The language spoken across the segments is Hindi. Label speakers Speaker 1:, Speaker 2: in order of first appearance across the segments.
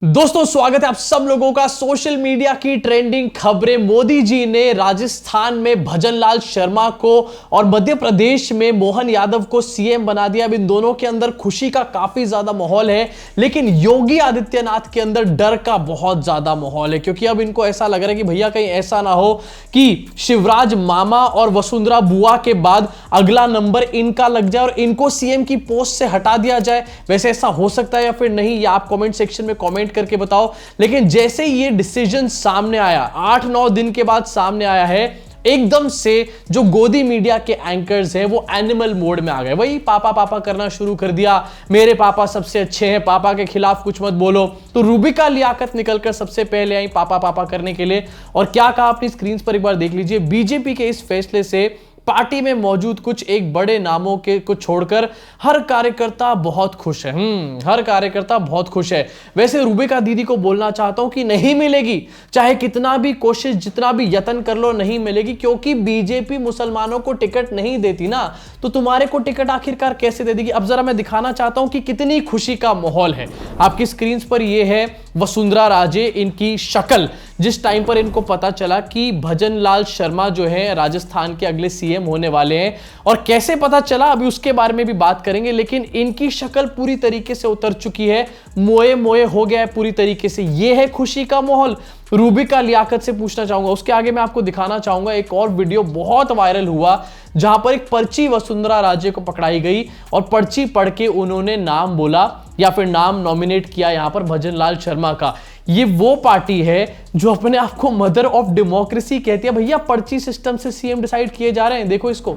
Speaker 1: दोस्तों स्वागत है आप सब लोगों का सोशल मीडिया की ट्रेंडिंग खबरें। मोदी जी ने राजस्थान में भजनलाल शर्मा को और मध्य प्रदेश में मोहन यादव को सीएम बना दिया। अब इन दोनों के अंदर खुशी का काफी ज्यादा माहौल है, लेकिन योगी आदित्यनाथ के अंदर डर का बहुत ज्यादा माहौल है, क्योंकि अब इनको ऐसा लग रहा है कि भैया कहीं ऐसा ना हो कि शिवराज मामा और वसुंधरा बुआ के बाद अगला नंबर इनका लग जाए और इनको सीएम की पोस्ट से हटा दिया जाए। वैसे ऐसा हो सकता है या फिर नहीं, ये आप कमेंट सेक्शन में कमेंट करके बताओ। लेकिन जैसे ये डिसीजन सामने आया, 8-9 दिन के बाद सामने आया है, एकदम से जो गोदी मीडिया के एंकर्स हैं वो एनिमल मोड में आ गए। वही पापा पापा करना शुरू कर दिया, मेरे पापा सबसे अच्छे हैं, पापा के खिलाफ कुछ मत बोलो। तो रूबिका लियाकत निकलकर सबसे पहले आई पापा पापा करने के लिए, और क्या कहा अपनी स्क्रीन पर एक बार देख लीजिए। बीजेपी के इस फैसले से पार्टी में मौजूद कुछ एक बड़े नामों के को छोड़कर हर कार्यकर्ता बहुत खुश है। हर कार्यकर्ता बहुत खुश है। वैसे रूबिका दीदी को बोलना चाहता हूं कि नहीं मिलेगी, चाहे कितना भी कोशिश जितना भी यत्न कर लो, नहीं मिलेगी, क्योंकि बीजेपी मुसलमानों को टिकट नहीं देती ना, तो तुम्हारे को टिकट आखिरकार कैसे दे देगी। अब जरा मैं दिखाना चाहता हूं कि कितनी खुशी का माहौल है। आपकी स्क्रीन पर यह है वसुंधरा राजे, इनकी शक्ल जिस टाइम पर इनको पता चला कि भजनलाल शर्मा जो है राजस्थान के अगले सीएम होने वाले हैं, और कैसे पता चला अभी उसके बारे में भी बात करेंगे। लेकिन इनकी शक्ल पूरी तरीके से उतर चुकी है, मोए मोए हो गया है पूरी तरीके से। यह है खुशी का माहौल। रूबिका लियाकत से पूछना चाहूंगा, उसके आगे मैं आपको दिखाना चाहूंगा एक और वीडियो बहुत वायरल हुआ, जहां पर एक पर्ची वसुंधरा राजे को पकड़ाई गई और पर्ची पढ़ के उन्होंने नाम बोला या फिर नाम नॉमिनेट किया यहां पर भजनलाल शर्मा का। ये वो पार्टी है जो अपने आप को मदर ऑफ डेमोक्रेसी कहती है। भैया पर्ची सिस्टम से सीएम डिसाइड किए जा रहे हैं, देखो इसको।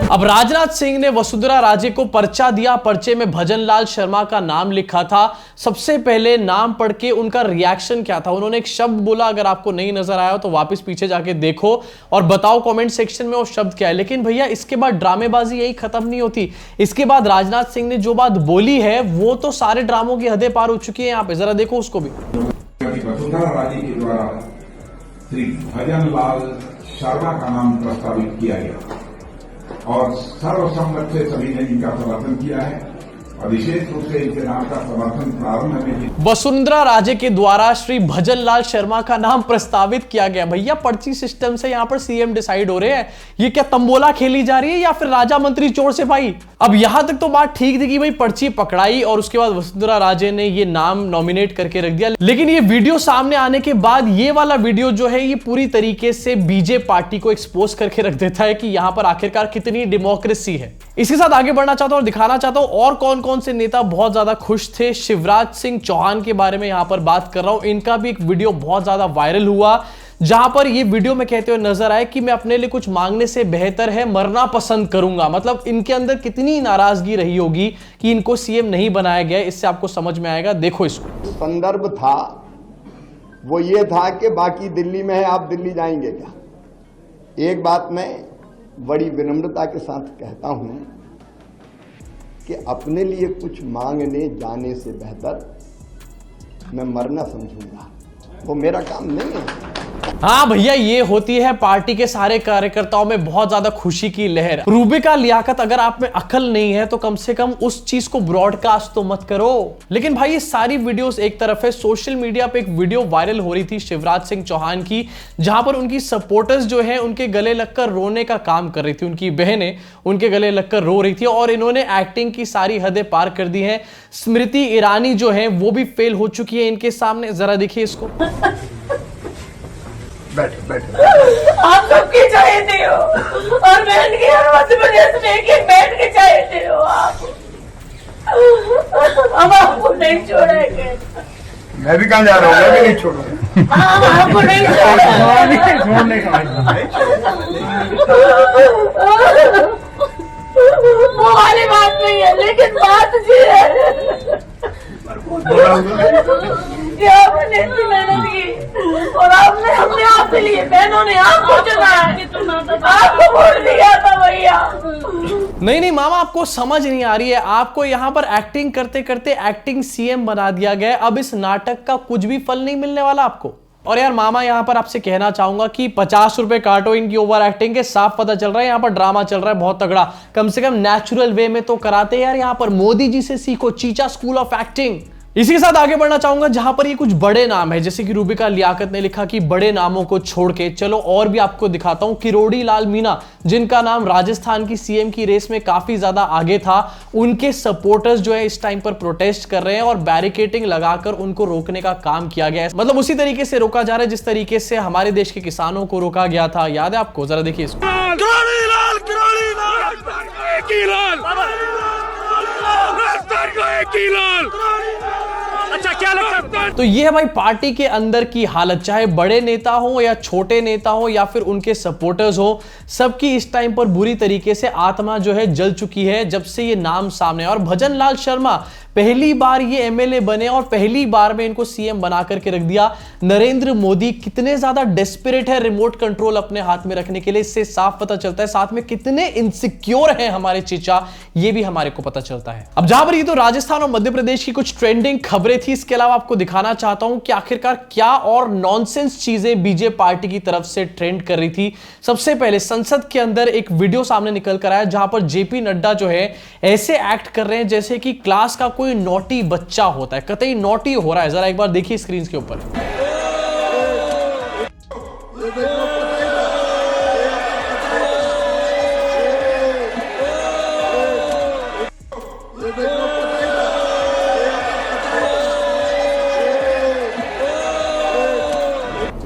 Speaker 1: अब राजनाथ सिंह ने वसुंधरा राजे को पर्चा दिया, पर्चे में भजनलाल शर्मा का नाम लिखा था। सबसे पहले नाम पढ़ के उनका रिएक्शन क्या था, उन्होंने एक शब्द बोला, अगर आपको नहीं नजर आया तो वापस पीछे जाके देखो और बताओ कमेंट सेक्शन में वो शब्द क्या है। लेकिन भैया इसके बाद ड्रामेबाजी यही खत्म नहीं होती। इसके बाद राजनाथ सिंह ने जो बात बोली है वो तो सारे ड्रामों की हदें पार हो चुकी है। यहाँ पे जरा देखो उसको भी।
Speaker 2: वसुंधरा राजे के द्वारा श्री भजनलाल शर्मा का नाम प्रस्तावित किया गया और सर्वसम्मत से सभी ने इनका समर्थन किया है, और विशेष रूप से इनके नाम का समर्थन प्रारंभ में
Speaker 1: वसुंधरा राजे के द्वारा श्री भजनलाल शर्मा का नाम प्रस्तावित किया गया। भैया पर्ची सिस्टम से यहां पर सीएम डिसाइड हो रहे हैं। ये क्या तंबोला खेली जा रही है या फिर राजा मंत्री चोर सिपाही? अब यहां तक तो बात ठीक थी कि भाई पर्ची पकड़ाई और उसके बाद वसुंधरा राजे ने ये नाम नॉमिनेट करके रख दिया। लेकिन ये वीडियो सामने आने के बाद ये वाला वीडियो जो है ये पूरी तरीके से बीजेपी पार्टी को एक्सपोज करके रख देता है कि यहां पर आखिरकार कितनी डेमोक्रेसी है। इसके साथ आगे बढ़ना चाहता हूं और दिखाना चाहता हूं और कौन कौन से नेता बहुत ज्यादा खुश थे। शिवराज सिंह चौहान के बारे में यहां पर बात कर रहा हूं। इनका भी एक वीडियो बहुत ज्यादा वायरल हुआ, जहां पर ये वीडियो में कहते हुए नजर आए कि मैं अपने लिए कुछ मांगने से बेहतर है मरना पसंद करूंगा। मतलब इनके अंदर कितनी नाराजगी रही होगी कि इनको सीएम नहीं बनाया गया, इससे आपको समझ में आएगा। देखो इसको।
Speaker 3: संदर्भ था वो ये था कि बाकी दिल्ली में है, आप दिल्ली जाएंगे क्या? एक बात मैं बड़ी विनम्रता के साथ कहता हूं कि अपने लिए कुछ मांगने जाने से बेहतर मैं मरना समझूंगा, वो मेरा काम नहीं है।
Speaker 1: हाँ भैया, ये होती है पार्टी के सारे कार्यकर्ताओं में बहुत ज्यादा खुशी की लहर। रूबिका लियाकत, अगर आप में अकल नहीं है तो कम से कम उस चीज को ब्रॉडकास्ट तो मत करो। लेकिन भाई ये सारी वीडियोस एक तरफ है, सोशल मीडिया पे एक वीडियो वायरल हो रही थी शिवराज सिंह चौहान की, जहां पर उनकी सपोर्टर्स जो है उनके गले लगकर रोने का काम कर रही थी। उनकी बहनें उनके गले लगकर रो रही थी और इन्होंने एक्टिंग की सारी हदें पार कर दी है। स्मृति ईरानी जो है वो भी फेल हो चुकी है इनके सामने। जरा देखिए इसको।
Speaker 4: आप सबकी चाहते हो और बहन की हर मध्य प्रदेश में एक बैठ के चाहते हो आप। हम आपको नहीं छोड़ेंगे।
Speaker 5: मैं भी कहाँ जा रहा हूँ, मैं भी नहीं छोड़ूंगा।
Speaker 4: हम आपको नहीं छोड़ने का वो वाली बात नहीं है, लेकिन बात ये है कि आपने इतनी मेहनत की और हमने आपके लिए, बहनों ने आपको चुना है, आपको वोट दिया था भैया।
Speaker 1: नहीं मामा, आपको समझ नहीं आ रही है। आपको यहां पर एक्टिंग करते करते एक्टिंग सीएम बना दिया गया। अब इस नाटक का कुछ भी फल नहीं मिलने वाला आपको। और यार मामा यहां पर आपसे कहना चाहूंगा कि 50 रुपए काटो इनकी ओवर एक्टिंग के, साफ पता चल रहा है यहां पर ड्रामा चल रहा है बहुत तगड़ा। कम से कम नेचुरल वे में तो कराते यार, यहां पर मोदी जी से सीखो, चीचा स्कूल ऑफ एक्टिंग। इसी के साथ आगे बढ़ना चाहूंगा जहां पर ये कुछ बड़े नाम है, जैसे कि रूबिका लियाकत ने लिखा कि बड़े नामों को छोड़ के चलो और भी आपको दिखाता हूं। किरोड़ी लाल मीणा, जिनका नाम राजस्थान की सीएम की रेस में काफी ज्यादा आगे था, उनके सपोर्टर्स जो है इस टाइम पर प्रोटेस्ट कर रहे हैं और बैरिकेडिंग लगाकर उनको रोकने का काम किया गया है। मतलब उसी तरीके से रोका जा रहा है जिस तरीके से हमारे देश के किसानों को रोका गया था, याद है आपको? जरा देखिए इसको।
Speaker 6: अच्छा क्या लगता है?
Speaker 1: तो ये है भाई पार्टी के अंदर की हालत, चाहे बड़े नेता हो या छोटे नेता हो या फिर उनके सपोर्टर्स हो, सबकी इस टाइम पर बुरी तरीके से आत्मा जो है जल चुकी है जब से ये नाम सामने। और भजन लाल शर्मा पहली बार ये एमएलए बने और पहली बार में इनको सीएम बना करके रख दिया। नरेंद्र मोदी कितने ज्यादा डेस्परेट है रिमोट कंट्रोल अपने हाथ में रखने के लिए, इससे साफ पता चलता है। साथ में कितने इनसिक्योर हैं हमारे चीचा, ये भी हमारे को पता चलता है। अब जहां पर ये तो राजस्थान और मध्य प्रदेश की कुछ ट्रेंडिंग खबरें थी, इसके अलावा आपको दिखाना चाहता हूं कि आखिरकार क्या और नॉनसेंस चीजें बीजेपी पार्टी की तरफ से ट्रेंड कर रही थी। सबसे पहले संसद के अंदर एक वीडियो सामने निकल कर आया जहां पर जेपी नड्डा जो है ऐसे एक्ट कर रहे हैं जैसे कि क्लास का कोई नॉटी बच्चा होता है, कतई नॉटी हो रहा है। जरा एक बार देखिए स्क्रीन के ऊपर।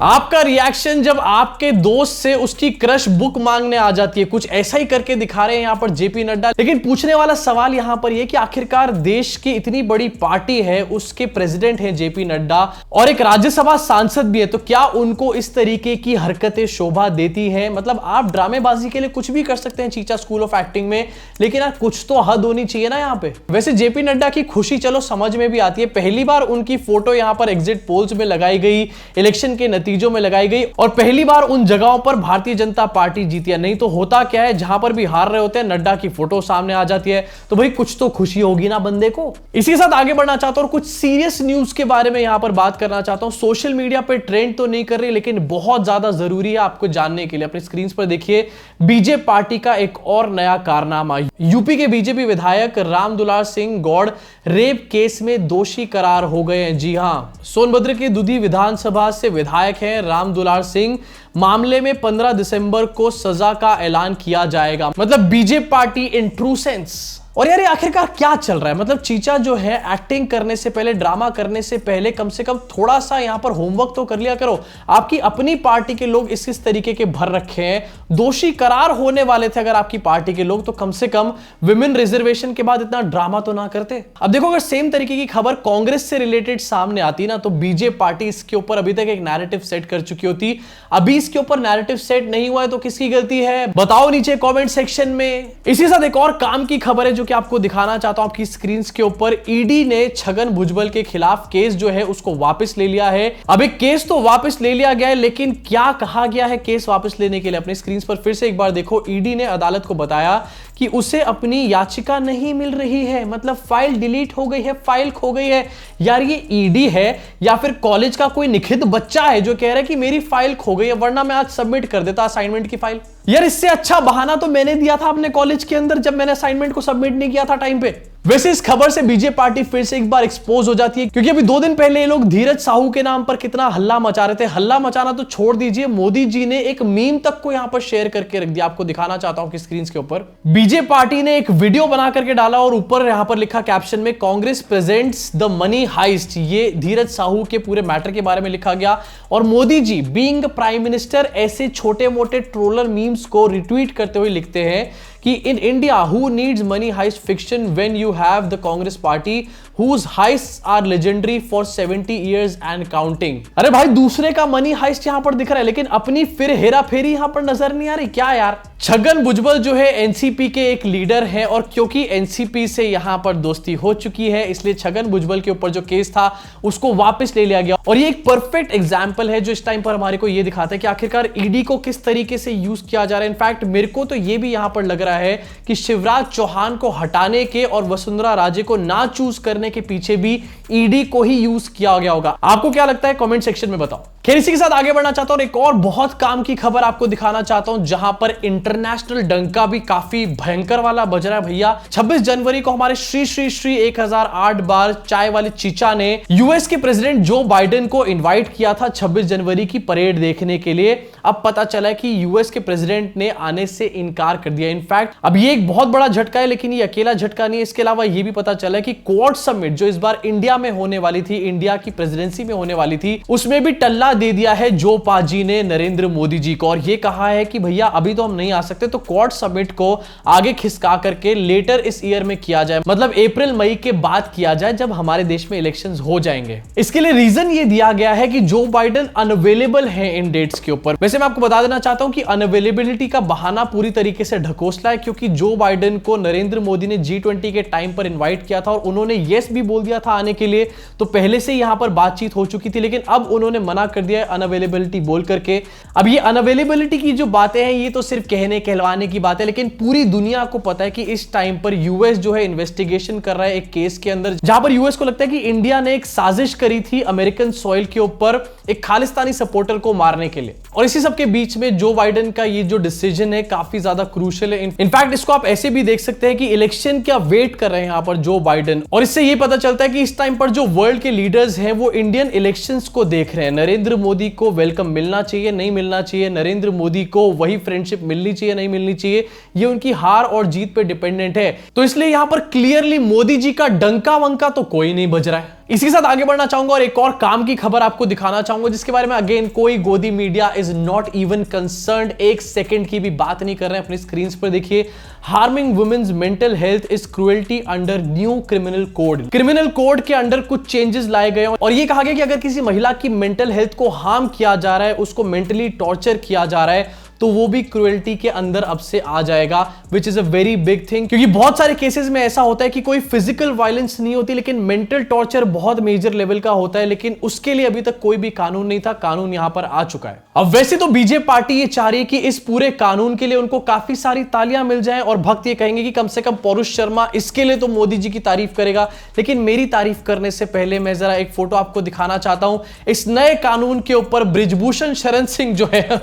Speaker 1: आपका रिएक्शन जब आपके दोस्त से उसकी क्रश बुक मांगने आ जाती है, कुछ ऐसा ही करके दिखा रहे हैं यहां पर जेपी नड्डा। लेकिन पूछने वाला सवाल यहां पर यह कि आखिरकार देश की इतनी बड़ी पार्टी है, उसके प्रेसिडेंट हैं जेपी नड्डा और एक राज्यसभा सांसद भी है, तो क्या उनको इस तरीके की हरकतें शोभा देती हैं? मतलब आप ड्रामेबाजी के लिए कुछ भी कर सकते हैं चीचा स्कूल ऑफ एक्टिंग में, लेकिन यार कुछ तो हद होनी चाहिए ना यहां पे। वैसे जेपी नड्डा की खुशी चलो समझ में भी आती है, पहली बार उनकी फोटो यहां पर एग्जिट पोल्स में लगाई गई, इलेक्शन के नतीजों में लगाई गई और पहली बार उन जगहों पर भारतीय जनता पार्टी जीती है। नहीं तो होता क्या है, जहां पर भी हार रहे होते हैं नड्डा की फोटो सामने आ जाती है, तो भाई कुछ तो खुशी होगी ना बंदे को। इसी के साथ आगे बढ़ना चाहता हूं और कुछ सीरियस न्यूज के बारे में यहां पर बात करना चाहता हूं। सोशल मीडिया पर ट्रेंड तो नहीं कर रही, लेकिन बहुत ज्यादा जरूरी है आपको जानने के लिए। अपनी स्क्रीन पर देखिए बीजेपी पार्टी का एक और नया कारनामा। यूपी के बीजेपी विधायक रामदुलार सिंह गौड़ रेप केस में दोषी करार हो गए हैं। जी हां, सोनभद्र के दुधी विधानसभा से विधायक हैं रामदुलार सिंह। मामले में 15 दिसंबर को सजा का ऐलान किया जाएगा। मतलब BJP party in true sense. और यार ये आखिरकार क्या चल रहा है? मतलब चीचा जो है एक्टिंग करने से पहले, ड्रामा करने से पहले कम से कम थोड़ा सा यहां पर होमवर्क तो कर लिया करो। आपकी अपनी पार्टी के लोग इस तरीके के भर रखे हैं, दोषी करार होने वाले थे अगर आपकी पार्टी के लोग, तो कम से कम विमेन रिजर्वेशन के बाद इतना ड्रामा तो ना करते। अब देखो अगर सेम तरीके की खबर कांग्रेस से रिलेटेड सामने आती ना, तो बीजेपी पार्टी इसके ऊपर अभी तक एक नैरेटिव सेट कर चुकी होती। अभी इसके ऊपर नैरेटिव सेट नहीं हुआ है तो किसकी गलती है बताओ नीचे कमेंट सेक्शन में। इसी के साथ एक और काम की खबर है जो कि आपको दिखाना चाहता हूं आपकी स्क्रीन के ऊपर। ईडी ने छगन भुजबल के खिलाफ केस जो है उसको वापस ले लिया है। अब एक केस तो वापस ले लिया गया है, लेकिन क्या कहा गया है केस वापस लेने के लिए? अपनी स्क्रीन पर फिर से एक बार देखो। ईडी ने अदालत को बताया कि उसे अपनी याचिका नहीं मिल रही है, मतलब फाइल डिलीट हो गई है, फाइल खो गई है। यार ये ईडी है या फिर कॉलेज का कोई निखित बच्चा है जो कह रहा है कि मेरी फाइल खो गई है, वरना मैं आज सबमिट कर देता असाइनमेंट की फाइल। यार इससे अच्छा बहाना तो मैंने दिया था अपने कॉलेज के अंदर जब मैंने असाइनमेंट को सबमिट नहीं किया था टाइम पे। वैसे इस खबर से बीजेपी पार्टी फिर से एक बार एक्सपोज हो जाती है, क्योंकि अभी 2 दिन पहले ये लोग धीरज साहू के नाम पर कितना हल्ला मचा रहे थे। हल्ला मचाना तो छोड़ दीजिए, मोदी जी ने एक मीम तक को यहां पर शेयर करके रख दिया। आपको दिखाना चाहता हूं कि स्क्रीन के ऊपर बीजेपी पार्टी ने एक वीडियो बना करके डाला और ऊपर यहां पर लिखा कैप्शन में, Congress presents the money heist. ये धीरज साहू के पूरे मैटर के बारे में लिखा गया और Modi ji being prime minister ऐसे छोटे मोटे ट्रोलर मीम्स को रिट्वीट करते हुए लिखते हैं कि in India who needs money heist fiction when you have the Congress party whose heists are legendary for 70 years and counting। अरे भाई दूसरे का मनी हाइस्ट यहां पर दिख रहा है, लेकिन अपनी फिर हेरा फेरी यहां पर नजर नहीं आ रही क्या यार? छगन भुजबल जो है एनसीपी के एक लीडर है और क्योंकि एनसीपी से यहां पर दोस्ती हो चुकी है, इसलिए छगन भुजबल के ऊपर जो केस था उसको वापस ले लिया गया। और ये एक परफेक्ट एग्जांपल है जो इस टाइम पर हमारे को ये दिखाता है कि आखिरकार ईडी को किस तरीके से यूज किया जा रहा है। इनफैक्ट मेरे को तो ये भी यहां पर लग रहा है कि शिवराज चौहान को हटाने के और वसुंधरा राजे को ना चूज करने के पीछे भी ईडी को ही यूज किया गया होगा। आपको क्या लगता है कमेंट सेक्शन में बताओ। खैर इसी के साथ आगे बढ़ना चाहता हूं और एक और बहुत काम की खबर आपको दिखाना चाहता हूं, जहां पर इंटरनेशनल डंका भी काफी भयंकर वाला बज रहा है भैया। 26 जनवरी को हमारे श्री श्री श्री 1008 बार चाय वाले चीचा ने यूएस के प्रेसिडेंट जो बाइडेन को इनवाइट किया था 26 जनवरी की परेड देखने के लिए। अब पता चला कि यूएस के प्रेसिडेंट ने आने से इनकार कर दिया। इनफैक्ट अब ये एक बहुत बड़ा झटका है, लेकिन ये अकेला झटका नहीं है। इसके अलावा ये भी पता चला कि क्वाड समिट जो इस बार इंडिया में होने वाली थी, इंडिया की प्रेसिडेंसी में होने वाली थी, उसमें भी टल्ला दे दिया है जो पाजी ने नरेंद्र मोदी जी को, और ये कहा है कि भैया अभी तो हम नहीं आ सकते, तो क्वाड समिट को आगे खिसका करके लेटर इस ईयर में किया जाए, मतलब अप्रैल मई के बाद किया जाए जब हमारे देश में इलेक्शंस हो जाएंगे। इसके लिए रीजन ये दिया गया है कि जो बाइडेन अनअवेलेबल है इन डेट्स के ऊपर। वैसे मैं आपको बता देना चाहता हूं कि अनअवेलेबिलिटी का बहाना पूरी तरीके से ढकोसला है, क्योंकि जो बाइडेन को नरेंद्र मोदी ने G20 के टाइम पर इनवाइट किया था और उन्होंने यस भी बोल दिया था आने के लिए, तो पहले से यहां पर बातचीत हो चुकी थी, लेकिन अब उन्होंने मना कर दिया है अनअवेलेबिलिटी बोल करके। अब ये अनअवेलेबिलिटी की जो बातें हैं ये तो सिर्फ कहने कहलवाने की बात है, लेकिन पूरी दुनिया को पता है कि इस टाइम पर यूएस जो है इन्वेस्टिगेशन कर रहा है एक केस के अंदर, जहां पर यूएस को लगता है कि इंडिया ने एक साजिश करी थी अमेरिकन सॉइल के ऊपर एक खालिस्तानी सपोर्टर को मारने के लिए। और इसी सब के बीच में जो बाइडेन का ये जो डिसीजन है काफी ज्यादा क्रूशियल है। इनफैक्ट इसको आप ऐसे भी देख सकते हैं कि इलेक्शन क्या वेट कर रहे हैं यहां पर जो बाइडेन, और इससे ये पता चलता है कि इस टाइम पर जो वर्ल्ड के लीडर्स हैं वो इंडियन इलेक्शंस को देख रहे हैं। नरेंद्र मोदी को वेलकम मिलना चाहिए, नहीं मिलना चाहिए, नरेंद्र मोदी को वही फ्रेंडशिप मिलनी चाहिए, नहीं मिलनी चाहिए, ये उनकी हार और जीत पे डिपेंडेंट है। तो इसलिए यहां पर क्लियरली मोदी जी का डंका वंका तो कोई नहीं बज रहा है। इसी के साथ आगे बढ़ना चाहूंगा और एक और काम की खबर आपको दिखाना चाहूंगा, जिसके बारे में अगेन कोई गोदी media is not even concerned, एक सेकंड की भी बात नहीं कर रहे हैं। अपनी स्क्रीन पर देखिए, harming women's mental health is cruelty under new criminal code. Criminal code के अंडर कुछ चेंजेस लाए गए और ये कहा गया कि अगर किसी महिला की मेंटल हेल्थ को हार्म किया जा रहा है, उसको मेंटली टॉर्चर किया जा रहा है, तो वो भी क्रुएल्टी के अंदर अब से आ जाएगा, which is a very big thing. क्योंकि बहुत सारे केसेस में ऐसा होता है कि कोई फिजिकल वायलेंस नहीं होती, लेकिन मेंटल टॉर्चर बहुत मेजर लेवल का होता है, लेकिन उसके लिए अभी तक कोई भी कानून नहीं था। कानून यहां पर आ चुका है। अब वैसे तो बीजेपी पार्टी ये चाह रही है कि इस पूरे कानून के लिए उनको काफी सारी तालियां मिल जाएं और भक्त ये कहेंगे कि कम से कम पौरुष शर्मा इसके लिए तो मोदी जी की तारीफ करेगा। लेकिन मेरी तारीफ करने से पहले मैं जरा एक फोटो आपको दिखाना चाहता हूं इस नए कानून के ऊपर। बृजभूषण शरण सिंह जो है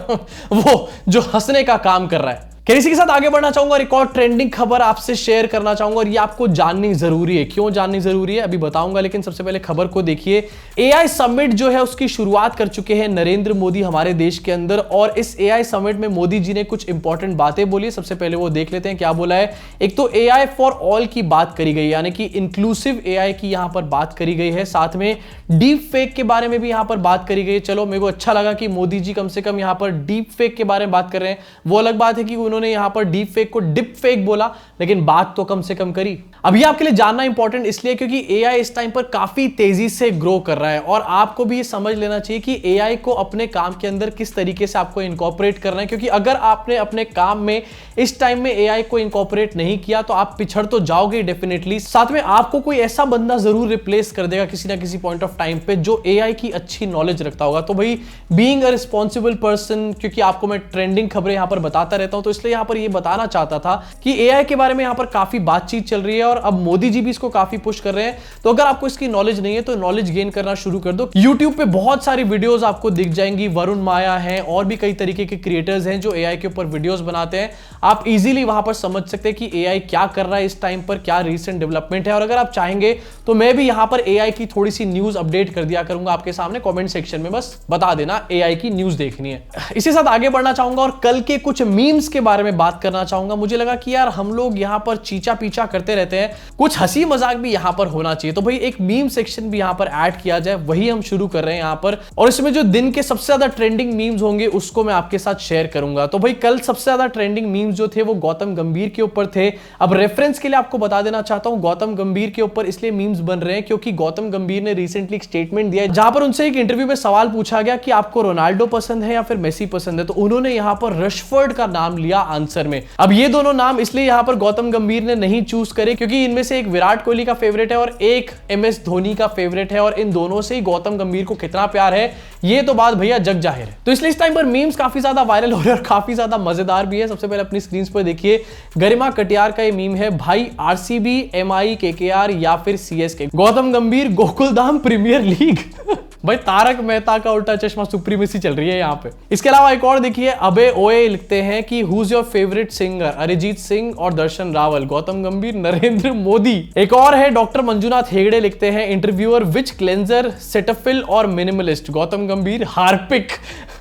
Speaker 1: वो जो हंसने का काम कर रहा है। इसी के साथ आगे बढ़ना चाहूंगा और एक और ट्रेंडिंग खबर आपसे शेयर करना चाहूंगा, और ये आपको जाननी जरूरी है। क्यों जाननी जरूरी है अभी बताऊंगा, लेकिन सबसे पहले खबर को देखिए। एआई समिट जो है उसकी शुरुआत कर चुके हैं नरेंद्र मोदी हमारे देश के अंदर, और इस एआई समिट में मोदी जी ने कुछ इंपॉर्टेंट बातें बोली। सबसे पहले वो देख लेते हैं क्या बोला है। एक तो एआई फॉर ऑल की बात करी गई, यानी कि इंक्लूसिव एआई की यहां पर बात करी गई है। साथ में डीप फेक के बारे में भी यहां पर बात करी गई है। चलो मेरे को अच्छा लगा कि मोदी जी कम से कम यहां पर डीप फेक के बारे में बात कर रहे हैं। वो अलग बात है कि उन्होंने यहां पर डीप फेक को डिप फेक बोला, लेकिन बात तो कम से कम करी। अब ये आपके लिए जानना इंपॉर्टेंट इसलिए क्योंकि एआई इस टाइम पर काफी तेजी से ग्रो कर रहा है, और आपको भी ये समझ लेना चाहिए कि एआई को अपने काम के अंदर किस तरीके से आपको इनकॉर्पोरेट करना है। क्योंकि अगर आपने अपने काम में इस टाइम में एआई को इनकॉर्पोरेट नहीं किया तो आप पिछड़ तो जाओगे डेफिनेटली। साथ में आपको कोई ऐसा बंदा जरूर रिप्लेस कर देगा किसी ना किसी पॉइंट ऑफ टाइम पे जो एआई की अच्छी नॉलेज रखता होगा। तो भाई बीइंग अ रिस्पॉन्सिबल पर्सन, क्योंकि आपको मैं ट्रेंडिंग खबरें यहां पर बताता रहता हूं, तो इसलिए यहां पर ये बताना चाहता था कि एआई के बारे में यहां पर काफी बातचीत चल रही है और अब मोदी जी भी इसको काफी पुश कर रहे हैं। तो अगर आपको इसकी नॉलेज नहीं है तो नॉलेज गेन करना शुरू कर दो। YouTube पे बहुत सारी वीडियोस आपको दिख जाएंगी। वरुण माया हैं और भी कई तरीके के क्रिएटर्स हैं जो एआई के ऊपर वीडियोस बनाते हैं। आप इजीली वहां पर समझ सकते हैं कि एआई क्या कर रहा है इस टाइम पर, क्या रीसेंट डेवलपमेंट है। और अगर आप चाहेंगे तो मैं भी यहां पर एआई की थोड़ी सी न्यूज अपडेट कर दिया करूंगा आपके सामने। कमेंट सेक्शन में बस बता देना एआई की न्यूज देखनी है। इसी साथ आगे बढ़ना चाहूंगा और कल के कुछ मीम्स के बारे में बात करना चाहूंगा। मुझे लगा कि यार हम लोग यहां पर चीचा पीछा करते रहते हैं, कुछ हंसी मजाक भी यहां पर होना चाहिए। तो भाई एक मीम सेक्शन भी यहां पर ऐड किया जाए, वही हम शुरू कर रहे हैं यहां पर। और इसमें जो दिन के सबसे ज्यादा ट्रेंडिंग मीम्स होंगे उसको मैं आपके साथ शेयर करूंगा। तो भाई कल सबसे ज्यादा ट्रेंडिंग मीम्स जो थे वो गौतम गंभीर के ऊपर थे। अब रेफरेंस के लिए आपको बता देना चाहता हूं, गौतम गंभीर के ऊपर इसलिए मीम्स बन रहे हैं क्योंकि गौतम गंभीर ने रिसेंटली एक स्टेटमेंट दिया है जहां पर उनसे एक इंटरव्यू में सवाल पूछा गया कि आपको रोनाल्डो पसंद है या फिर मेसी पसंद है, तो उन्होंने यहां पर रशफोर्ड का नाम लिया आंसर में। अब ये दोनों नाम इसलिए यहां पर गौतम गंभीर ने नहीं चूज करे क्योंकि इनमें से एक विराट कोहली का फेवरेट है और एक MS धोनी का फेवरेट है, और इन दोनों से ही गौतम गंभीर को कितना प्यार है ये तो बात भैया जग जाहिर है। तो इसलिए इस टाइम पर मीम्स काफी ज्यादा वायरल हो रहे हैं और काफी ज्यादा मजेदार भी है। सबसे पहले अपनी स्क्रीन पर देखिए, गरिमा कटियार का ये मीम है, भाई RCB, MI, KKR या फिर CSK, गौतम गंभीर गोकुलधाम प्रीमियर लीग। भाई तारक मेहता का उल्टा चश्मा सुप्रीमेसी चल रही है यहाँ पे। इसके अलावा एक और देखिए, अबे ओए लिखते हैं कि whose your favourite singer, Arijit Singh और दर्शन रावल, गौतम गंभीर, नरेंद्र मोदी। एक और है डॉक्टर मंजुनाथ हेगड़े लिखते हैं, इंटरव्यूअर विच क्लेंजर, सेटाफिल और मिनिमलिस्ट, गौतम गंभीर, हार्पिक।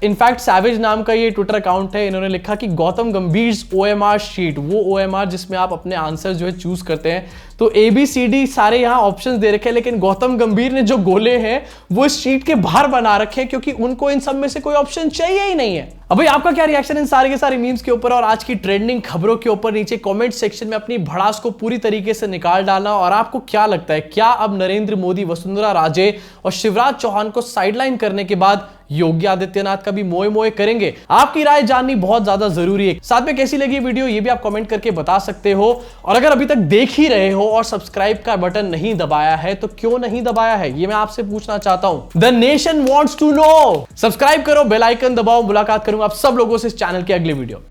Speaker 1: इनफैक्ट सैवेज नाम का ये ट्विटर अकाउंट है, इन्होंने लिखा कि गौतम गंभीर OMR शीट, वो OMR जिसमें आप अपने आंसर जो है चूज करते हैं। तो ABCD सारे यहाँ ऑप्शंस दे रखे हैं, लेकिन गौतम गंभीर ने जो गोले हैं वो इस शीट के बाहर बना रखे हैं, क्योंकि उनको इन सब में से कोई ऑप्शन चाहिए ही नहीं है। अब भाई आपका क्या रिएक्शन इन सारे के सारे मीम्स के ऊपर और आज की ट्रेंडिंग खबरों के ऊपर? नीचे कमेंट सेक्शन में अपनी भड़ास को पूरी तरीके से निकाल डालना। और आपको क्या लगता है, क्या अब नरेंद्र मोदी, वसुंधरा राजे और शिवराज चौहान को साइडलाइन करने के बाद योगी आदित्यनाथ का भी मोए मोए करेंगे? आपकी राय जाननी बहुत ज्यादा जरूरी है। साथ में कैसी लगी वीडियो ये भी आप कमेंट करके बता सकते हो। और अगर अभी तक देख ही रहे हो और सब्सक्राइब का बटन नहीं दबाया है तो क्यों नहीं दबाया है, ये मैं आपसे पूछना चाहता हूं। The nation wants to know. Subscribe करो, बेल आइकन दबाओ। मुलाकात करूंगा आप सब लोगों से इस चैनल के अगले वीडियो।